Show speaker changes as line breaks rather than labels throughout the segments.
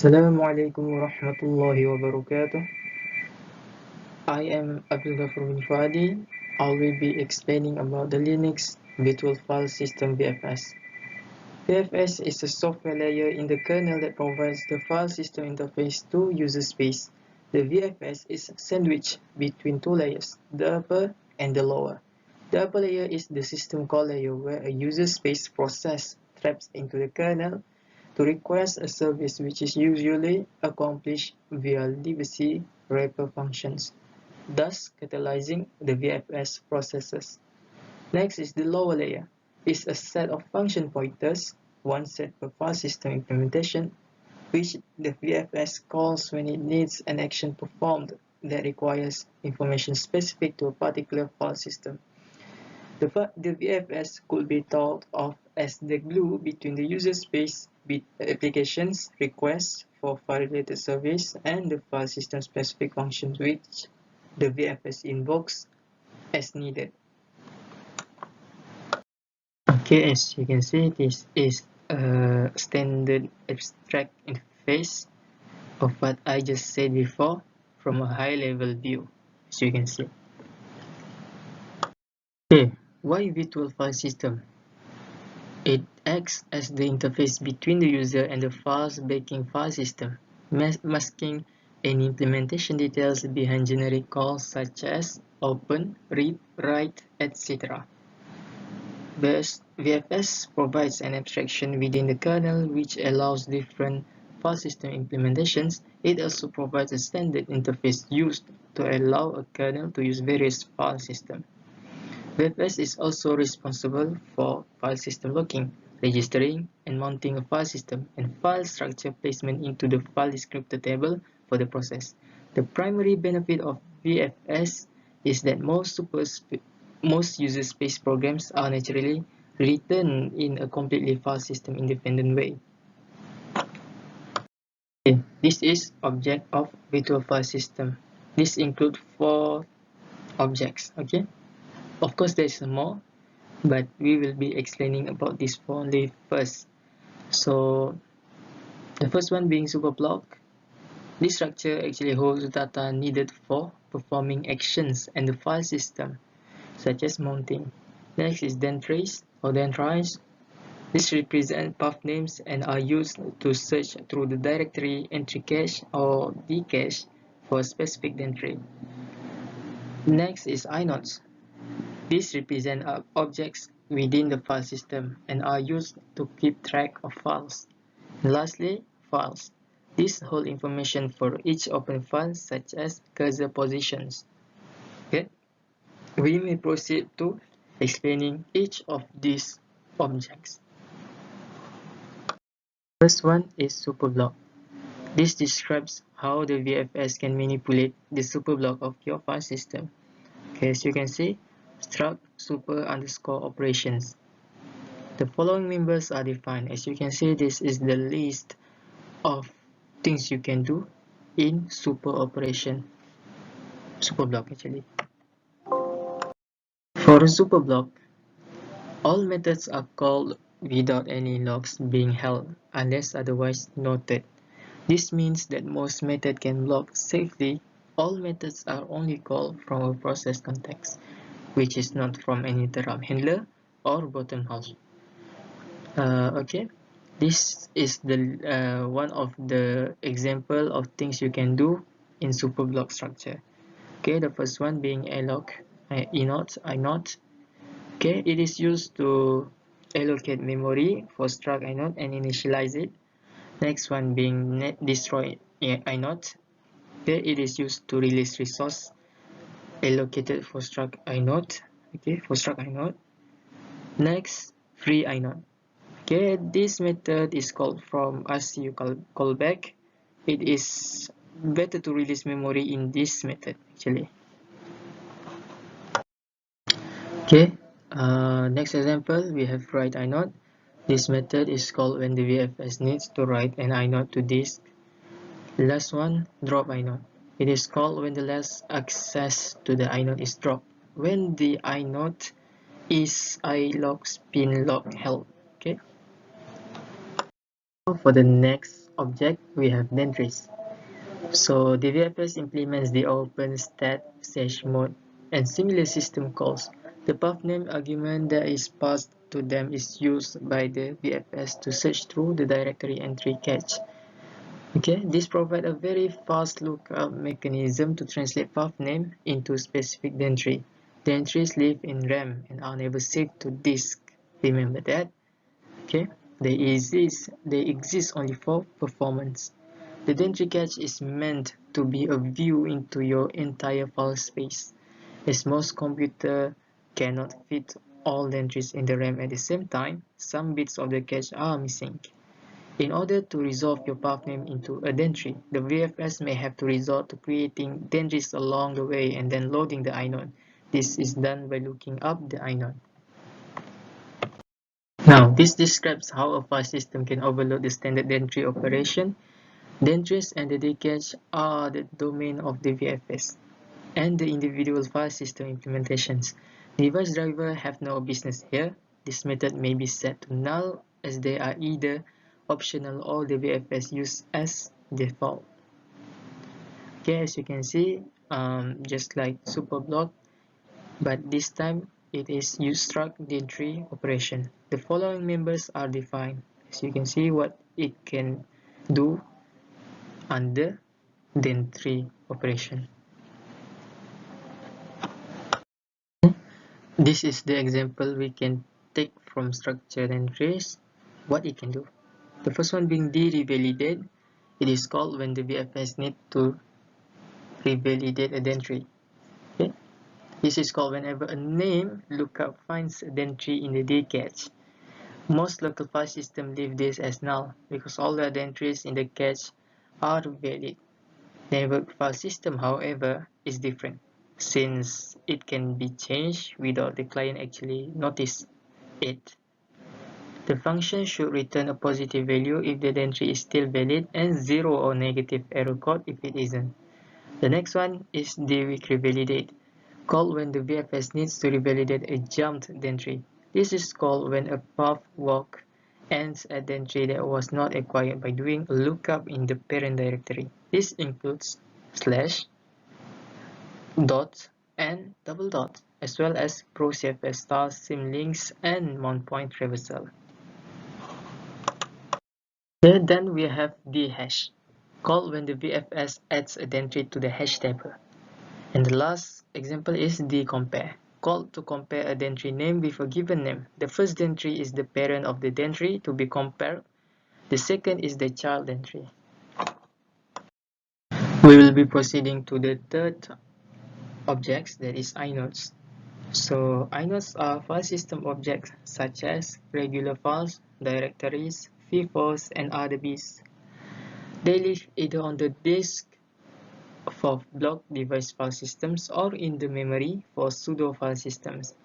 Assalamualaikum warahmatullahi wabarakatuh. I am Abdul Ghafur bin Fuadi. I will be explaining about the Linux Virtual File System VFS. VFS is a software layer in the kernel that provides the file system interface to user space. The VFS is sandwiched between two layers, the upper and the lower. The upper layer is the system call layer where a user space process taps into the kernel to request a service, which is usually accomplished via libc wrapper functions, thus catalyzing the VFS processes. Next is the lower layer. It's a set of function pointers, one set per file system implementation, which the VFS calls when it needs an action performed that requires information specific to a particular file system. The VFS could be thought of as the glue between the user space applications requests for file-related service and the file system-specific functions which the VFS invokes as needed. Okay, as you can see, this is a standard abstract interface of what I just said before from a high-level view, as you can see. Okay, why virtual file system? It acts as the interface between the user and the file's backing file system, masking any implementation details behind generic calls such as open, read, write, etc. Thus, VFS provides an abstraction within the kernel which allows different file system implementations. It also provides a standard interface used to allow a kernel to use various file systems. VFS is also responsible for file system locking, registering and mounting a file system, and file structure placement into the file descriptor table for the process. The primary benefit of VFS is that most user space programs are naturally written in a completely file system independent way. Okay, this is object of virtual file system. This includes 4 objects. Okay. Of course, there is more, but we will be explaining about this only first. So, the first one being superblock. This structure actually holds data needed for performing actions and the file system, such as mounting. Next is dentrace or dentries. This represents path names and are used to search through the directory entry cache or dcache for a specific dentry. Next is inodes. These represent objects within the file system and are used to keep track of files. And lastly, files. These hold information for each open file, such as cursor positions. Okay, we may proceed to explaining each of these objects. First one is superblock. This describes how the VFS can manipulate the superblock of your file system. Okay, as you can see, struct super underscore operations. The following members are defined. As you can see, this is the list of things you can do in super block actually. For a super block, all methods are called without any locks being held unless otherwise noted. This means that most methods can block safely. All methods are only called from a process context, which is not from an interrupt handler or bottom house. Okay, this is the one of the example of things you can do in superblock structure. Okay, the first one being alloc inode. Okay, it is used to allocate memory for struct inode and initialize it. Next one being net destroy inode. Okay, it is used to release resource allocated for struct inode. Okay, for struct inode. Next, free inode. Okay, this method is called from RCU callback. It is better to release memory in this method actually. Okay, next example we have write inode. This method is called when the VFS needs to write an inode to disk. Last one, drop inode. It is called when the last access to the inode is dropped. When the inode is ilock spin lock held. Okay. For the next object, we have the entries. So the VFS implements the open stat stage mode and similar system calls. The path name argument that is passed to them is used by the VFS to search through the directory entry cache. Okay, this provides a very fast lookup mechanism to translate path name into specific entry. The entries live in RAM and are never saved to disk. Remember that? Okay, they exist only for performance. The entry cache is meant to be a view into your entire file space, as most computers cannot fit all the entries in the RAM at the same time. Some bits of the cache are missing. In order to resolve your path name into a entry, the VFS may have to resort to creating entries along the way and then loading the inode. This is done by looking up the inode. Now, this describes how a file system can overload the standard entry operation. The entries and the cache are the domain of the VFS and the individual file system implementations. Device drivers have no business here. This method may be set to null as they are either optional or the VFS used as default. Okay, as you can see, just like superblock, but this time it is use struct entry operation. The following members are defined. As you can see what it can do under the entry operation. This is the example we can take from structured entries, what it can do. The first one being de-revalidate. It is called when the VFS need to revalidate an entry. Okay? This is called whenever a name lookup finds an entry in the D cache. Most local file systems leave this as null because all the entries in the cache are valid. The network file system, however, is different, since it can be changed without the client actually notice it. The function should return a positive value if the entry is still valid and 0 or negative error code if it isn't. The next one is dweak revalidate, called when the VFS needs to revalidate a jumped entry. This is called when a path walk ends at the entry that was not acquired by doing a lookup in the parent directory. This includes slash, dot, and double dot, as well as procfs star symlinks and mount point traversal. Then we have dhash, called when the VFS adds a entry to the hash table. And the last example is dcompare, called to compare a entry name with a given name. The first entry is the parent of the entry to be compared. The second is the child entry. We will be proceeding to the third objects, that is inodes. So inodes are file system objects such as regular files, directories, FIFOs, and RDBs. They live either on the disk for block device file systems or in the memory for pseudo file systems.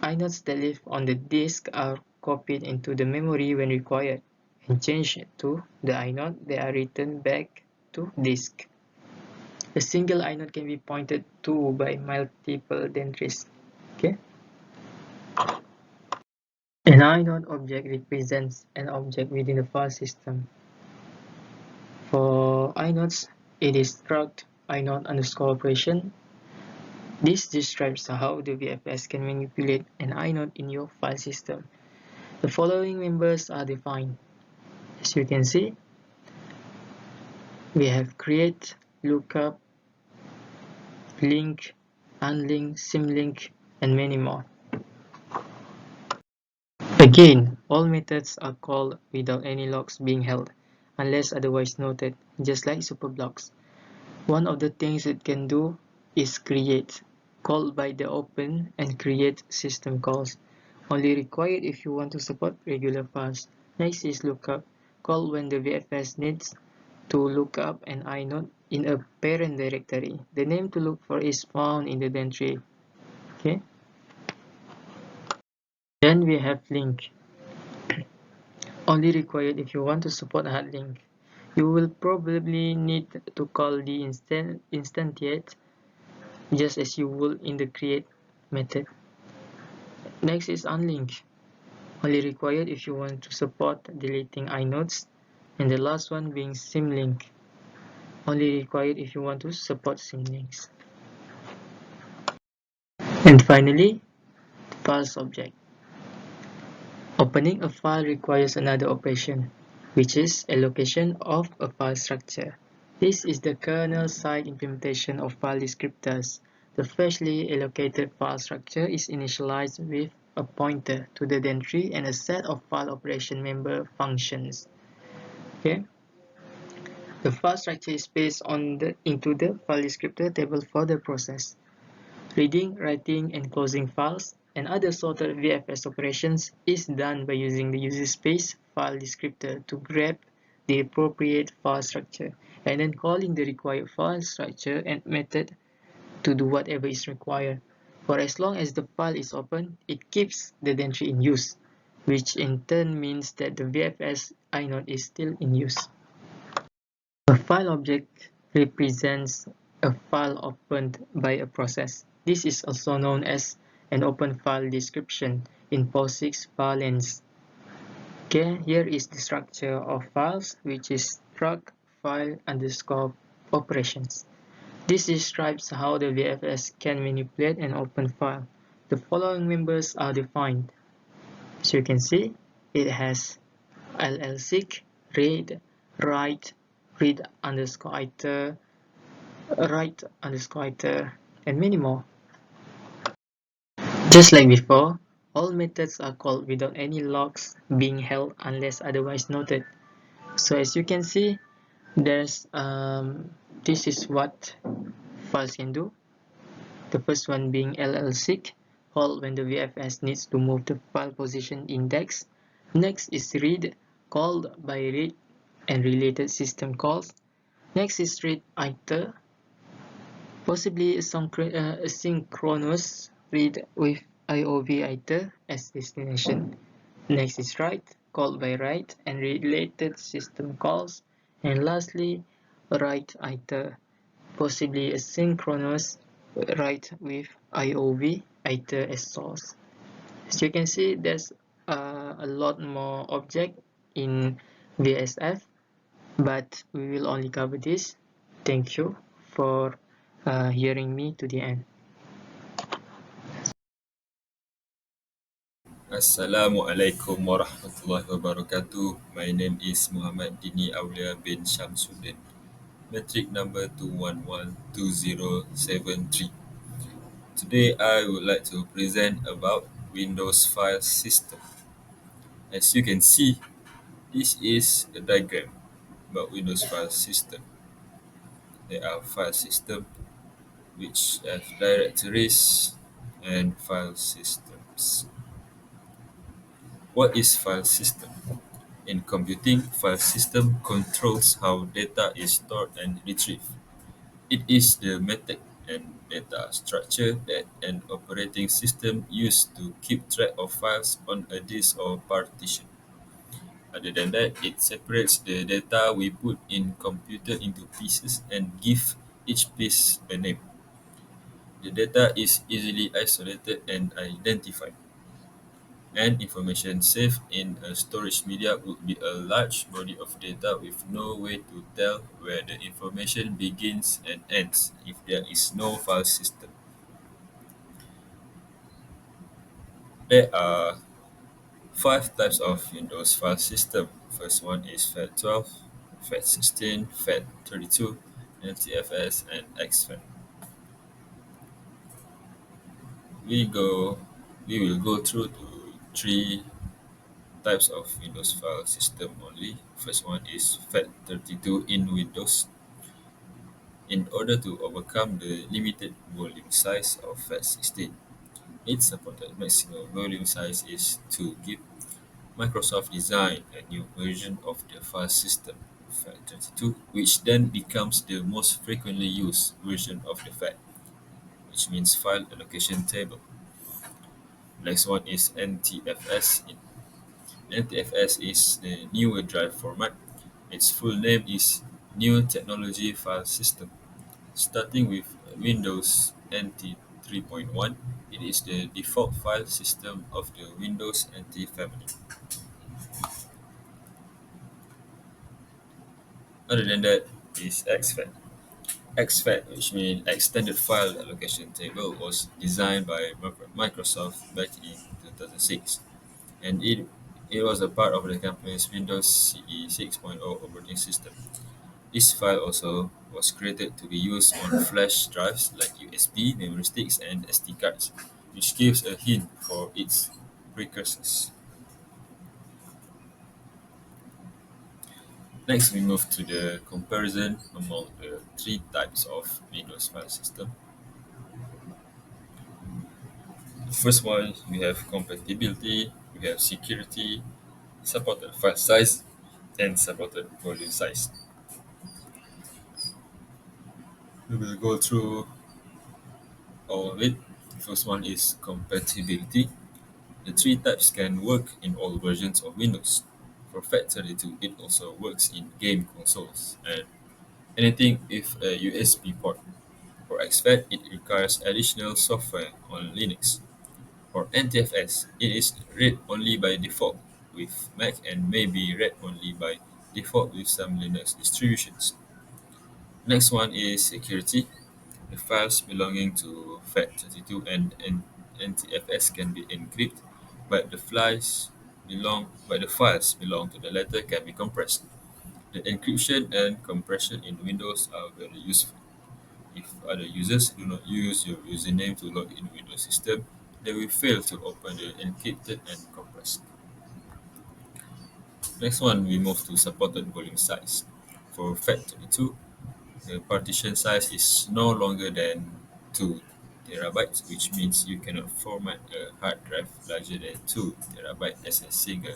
Inodes that live on the disk are copied into the memory when required and changed to the inode that are written back to disk. A single inode can be pointed to by multiple entries. Okay? An inode object represents an object within the file system. For inodes, it is struct inode underscore operation. This describes how the VFS can manipulate an inode in your file system. The following members are defined. As you can see, we have create, lookup, link, unlink, symlink, and many more. Again, all methods are called without any locks being held, unless otherwise noted, just like superblocks. One of the things it can do is create, called by the open and create system calls, only required if you want to support regular files. Next is lookup, called when the VFS needs to look up an inode in a parent directory. The name to look for is found in the entry. Okay. Then we have link, only required if you want to support hard link. You will probably need to call the instantiate just as you would in the create method. Next is unlink, only required if you want to support deleting inodes. and the last one being symlink, only required if you want to support symlinks. And finally, files object. Opening a file requires another operation, which is allocation of a file structure. This is the kernel-side implementation of file descriptors. The freshly allocated file structure is initialized with a pointer to the directory and a set of file operation member functions. Okay. The file structure is passed into the file descriptor table for the process. Reading, writing, and closing files and other sorted VFS operations is done by using the user space file descriptor to grab the appropriate file structure and then calling the required file structure and method to do whatever is required. For as long as the file is open, it keeps the directory in use, which in turn means that the VFS inode is still in use. A file object represents a file opened by a process. This is also known as an open file description in POSIX parlance. Okay, here is the structure of files, which is struct file underscore operations. This describes how the VFS can manipulate an open file. The following members are defined. As you can see, it has llseek, read, write, read underscore iter, write underscore iter, and many more. Just like before, all methods are called without any logs being held unless otherwise noted. So as you can see, there's this is what files can do. The first one being llseek, called when the VFS needs to move the file position index. Next is read, called by read and related system calls. Next is read iter, possibly a synchronous read with IOV iter as destination. Next is write, called by write and related system calls. And lastly, write iter, possibly a synchronous write with IOV iter as source. As you can see, there's a lot more object in VSF, but we will only cover this. Thank you for hearing me to the end.
Assalamualaikum warahmatullahi wabarakatuh. My name is Muhammad Dini Aulia bin Shamsudin. Metric number 2112073. Today I would like to present about Windows file system. As you can see, this is a diagram about Windows file system. There are file system which have directories and file systems. What is file system? In computing, file system controls how data is stored and retrieved. It is the method and data structure that an operating system uses to keep track of files on a disk or partition. Other than that, it separates the data we put in computer into pieces and give each piece a name. The data is easily isolated and identified. And information saved in a storage media would be a large body of data with no way to tell where the information begins and ends if there is no file system. There are five types of Windows file system. First one is FAT12, FAT16, FAT32, NTFS, and XFAT. We go, we will go through to three types of Windows file system only. First one is FAT32 in Windows. In order to overcome the limited volume size of FAT16, its supported maximum volume size is 2 GB. Microsoft designed a new version of the file system, FAT32, which then becomes the most frequently used version of the FAT, which means File Allocation Table. Next one is NTFS. NTFS is the newer drive format. Its full name is New Technology File System. Starting with Windows NT 3.1, it is the default file system of the Windows NT family. Other than that is XFAT. XFAT, which means Extended File Allocation Table, was designed by Microsoft back in 2006, and it was a part of the company's Windows CE 6.0 operating system. This file also was created to be used on flash drives like USB, memory sticks, and SD cards, which gives a hint for its precursors. Next, we move to the comparison among the three types of Windows file system. The first one, we have compatibility, we have security, supported file size, and supported volume size. We will go through all of it. The first one is compatibility. The three types can work in all versions of Windows. For FAT32, it also works in game consoles and anything with a USB port. For XFAT, it requires additional software on Linux. For NTFS, it is read only by default with Mac and may be read only by default with some Linux distributions. Next one is security. The files belonging to FAT32 and NTFS can be encrypted, but the files belong to the latter can be compressed. The encryption and compression in Windows are very useful. If other users do not use your username to log in Windows system, they will fail to open the encrypted and compressed. Next one, we move to supported volume size. For FAT32, the partition size is no longer than 2 terabytes, which means you cannot format a hard drive larger than 2 terabytes as a single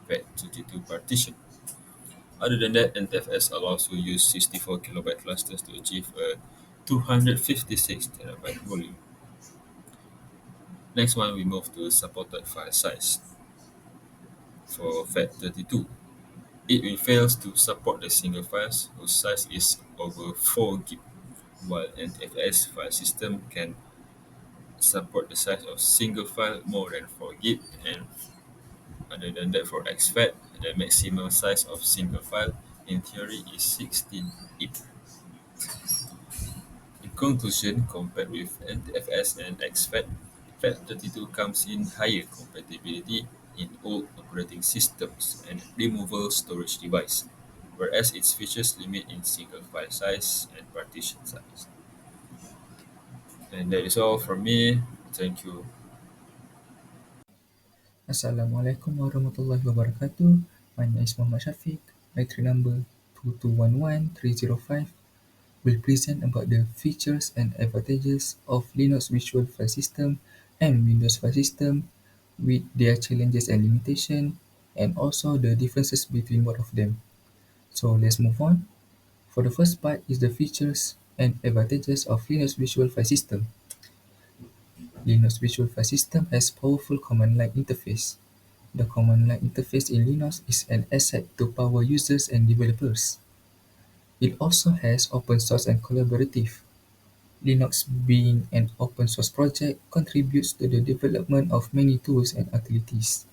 FAT32 partition. Other than that, NTFS allows you to use 64 kilobyte clusters to achieve a 256 terabyte volume. Next one, we move to supported file size. For FAT32, it fails to support the single files whose size is over 4 gig, while NTFS file system can support the size of single file more than 4 gig, and other than that, for XFAT, the maximum size of single file in theory is 16 gig. In conclusion, compared with NTFS and XFAT, FAT32 comes in higher compatibility in old operating systems and removable storage device, whereas its features limit in single file size and partition size. And that is all from me. Thank you.
Assalamualaikum warahmatullahi wabarakatuh. My name is Muhammad Syafiq. Battery number 2211305 will present about the features and advantages of Linux Virtual File System and Windows File System with their challenges and limitations, and also the differences between both of them. So let's move on. For the first part is the features and advantages of Linux Virtual File System. Linux Virtual File System has powerful command line interface. The command line interface in Linux is an asset to power users and developers. It also has open source and collaborative. Linux, being an open source project, contributes to the development of many tools and utilities.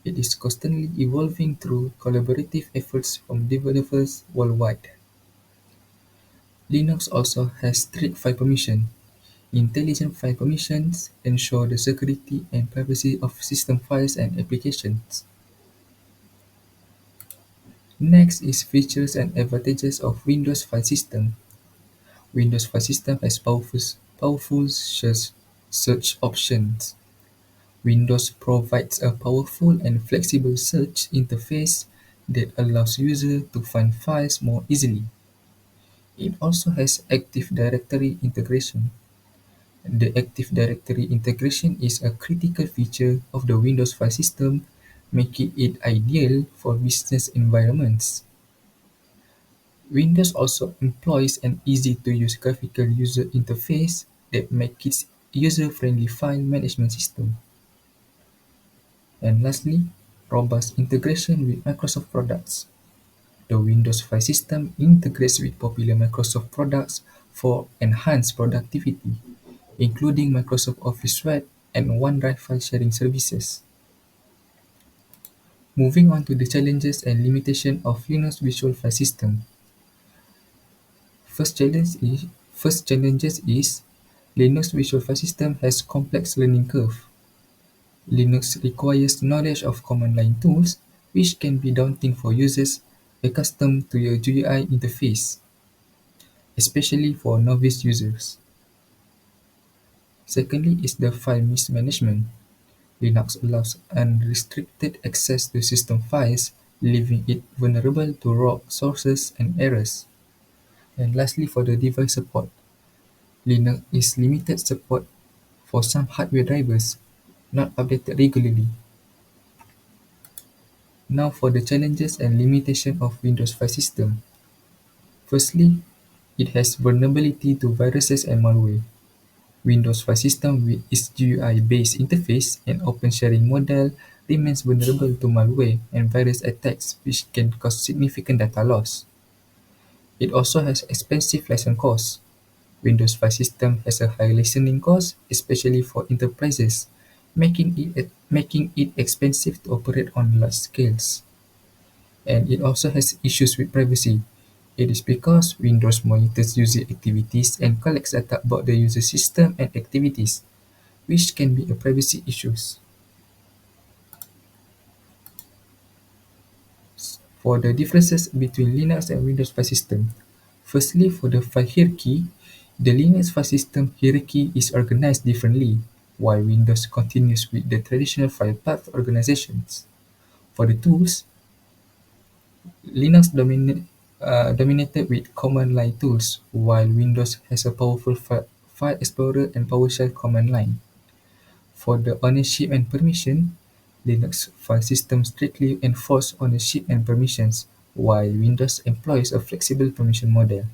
It is constantly evolving through collaborative efforts from developers worldwide. Linux also has strict file permission. Intelligent file permissions ensure the security and privacy of system files and applications. Next is features and advantages of Windows File System. Windows File System has powerful search options. Windows provides a powerful and flexible search interface that allows users to find files more easily. It also has Active Directory integration. The Active Directory integration is a critical feature of the Windows File System, making it ideal for business environments. Windows also employs an easy-to-use graphical user interface that makes it user-friendly file management system. And lastly, robust integration with Microsoft products. The Windows File System integrates with popular Microsoft products for enhanced productivity, including Microsoft Office Suite and OneDrive file sharing services. Moving on to the challenges and limitations of Linux Visual File System.
First challenge is First challenges is Linux Visual File System has complex learning curve. Linux requires knowledge of command line tools, which can be daunting for users accustomed to a GUI interface, especially for novice users. Secondly is the file mismanagement. Linux allows unrestricted access to system files, leaving it vulnerable to raw sources and errors. And lastly, for the device support, Linux is limited support for some hardware drivers, not updated regularly. Now for the challenges and limitations of Windows file system. Firstly, it has vulnerability to viruses and malware. Windows file system with its GUI-based interface and open sharing model remains vulnerable to malware and virus attacks, which can cause significant data loss. It also has expensive license costs. Windows file system has a high licensing cost, especially for enterprises, making it expensive to operate on large scales. And it also has issues with privacy. It is because Windows monitors user activities and collects data about the user system and activities, which can be a privacy issues. For the differences between Linux and Windows file system, firstly, for the file hierarchy, the Linux file system hierarchy is organized differently, while Windows continues with the traditional file path organizations. For the tools, Linux dominated with command line tools, while Windows has a powerful file explorer and PowerShell command line. For the ownership and permission, Linux file system strictly enforce ownership and permissions, while Windows employs a flexible permission model.